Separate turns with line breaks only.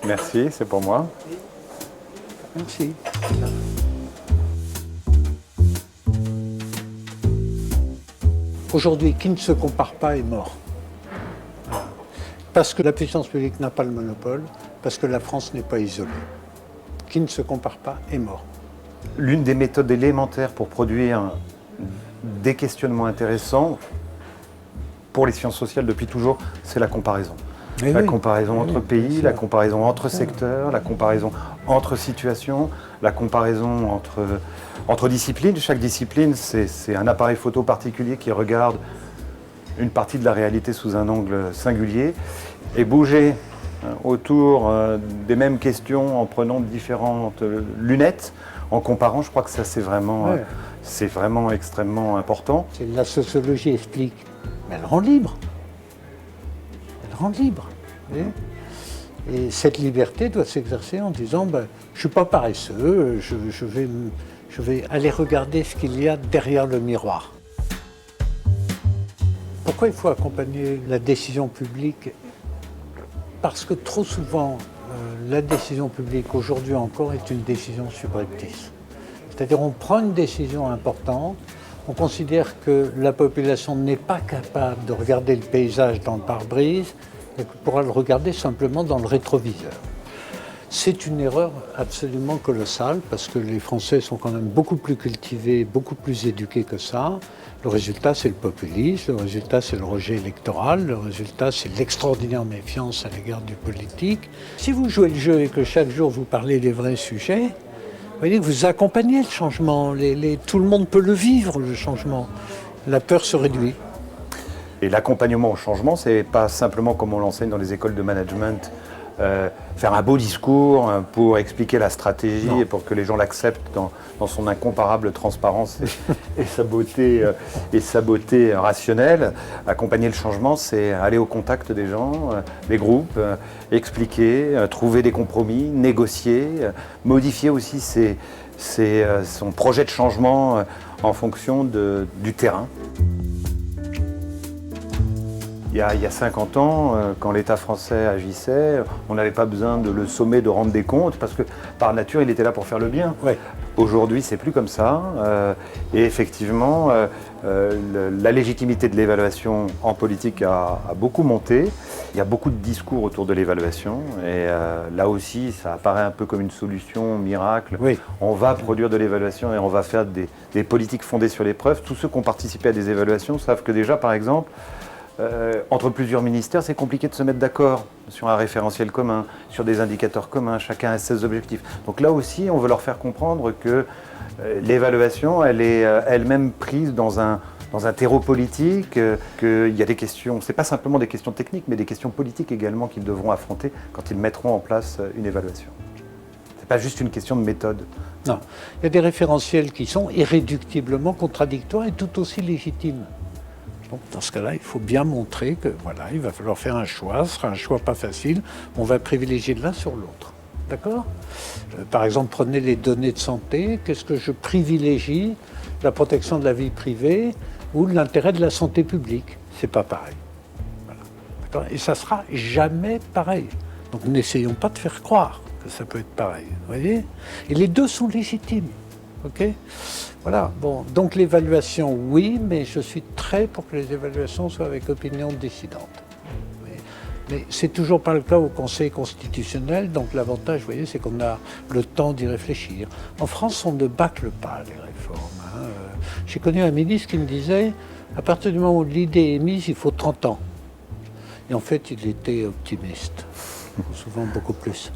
Merci, c'est pour moi.
Merci. Aujourd'hui, qui ne se compare pas est mort. Parce que la puissance publique n'a pas le monopole, parce que la France n'est pas isolée. Qui ne se compare pas est mort.
L'une des méthodes élémentaires pour produire des questionnements intéressants pour les sciences sociales depuis toujours, c'est la comparaison. La comparaison entre pays, la comparaison entre secteurs, la comparaison entre situations, la comparaison entre disciplines. Chaque discipline, c'est un appareil photo particulier qui regarde une partie de la réalité sous un angle singulier et bouger autour des mêmes questions en prenant différentes lunettes, en comparant, je crois que ça c'est vraiment extrêmement important.
La sociologie explique, mais elle rend libre. Elle rend libre. Et cette liberté doit s'exercer en disant je ne suis pas paresseux, je vais aller regarder ce qu'il y a derrière le miroir. Pourquoi il faut accompagner la décision publique? Parce que trop souvent, la décision publique aujourd'hui encore est une décision subreptice. C'est-à-dire on prend une décision importante, on considère que la population n'est pas capable de regarder le paysage dans le pare-brise et qu'elle pourra le regarder simplement dans le rétroviseur. C'est une erreur absolument colossale parce que les Français sont quand même beaucoup plus cultivés, beaucoup plus éduqués que ça. Le résultat, c'est le populisme, le résultat, c'est le rejet électoral, le résultat, c'est l'extraordinaire méfiance à l'égard du politique. Si vous jouez le jeu et que chaque jour vous parlez des vrais sujets, vous voyez que vous accompagnez le changement. Tout le monde peut le vivre, le changement. La peur se réduit.
Et l'accompagnement au changement, c'est pas simplement comme on l'enseigne dans les écoles de management, faire un beau discours pour expliquer la stratégie et pour que les gens l'acceptent dans son incomparable transparence et sa beauté rationnelle. Accompagner le changement, c'est aller au contact des gens, des groupes, expliquer, trouver des compromis, négocier, modifier aussi son projet de changement en fonction du terrain. Il y a 50 ans, quand l'État français agissait, on n'avait pas besoin de le sommer de rendre des comptes parce que par nature, il était là pour faire le bien.
Ouais.
Aujourd'hui, c'est plus comme ça. Et effectivement, la légitimité de l'évaluation en politique a beaucoup monté. Il y a beaucoup de discours autour de l'évaluation. Et là aussi, ça apparaît un peu comme une solution miracle.
Oui.
On va produire de l'évaluation et on va faire des politiques fondées sur les preuves. Tous ceux qui ont participé à des évaluations savent que déjà, par exemple, entre plusieurs ministères, c'est compliqué de se mettre d'accord sur un référentiel commun, sur des indicateurs communs, chacun a ses objectifs. Donc là aussi, on veut leur faire comprendre que l'évaluation, elle est elle-même prise dans un terreau politique, qu'il y a des questions, c'est pas simplement des questions techniques, mais des questions politiques également qu'ils devront affronter quand ils mettront en place une évaluation. C'est pas juste une question de méthode.
Non, il y a des référentiels qui sont irréductiblement contradictoires et tout aussi légitimes. Donc, dans ce cas-là, il faut bien montrer que voilà, il va falloir faire un choix, ce sera un choix pas facile, on va privilégier l'un sur l'autre. D'accord ? Par exemple, prenez les données de santé, qu'est-ce que je privilégie ? La protection de la vie privée ou l'intérêt de la santé publique ? C'est pas pareil. Voilà. D'accord ? Et ça sera jamais pareil. Donc n'essayons pas de faire croire que ça peut être pareil. Vous voyez ? Et les deux sont légitimes. Ok ? Voilà, bon, donc l'évaluation, oui, mais je suis très pour que les évaluations soient avec opinion dissidente. Mais c'est toujours pas le cas au Conseil constitutionnel, donc l'avantage, vous voyez, c'est qu'on a le temps d'y réfléchir. En France, on ne bâcle pas les réformes. J'ai connu un ministre qui me disait, à partir du moment où l'idée est mise, il faut 30 ans. Et en fait, il était optimiste, souvent beaucoup plus.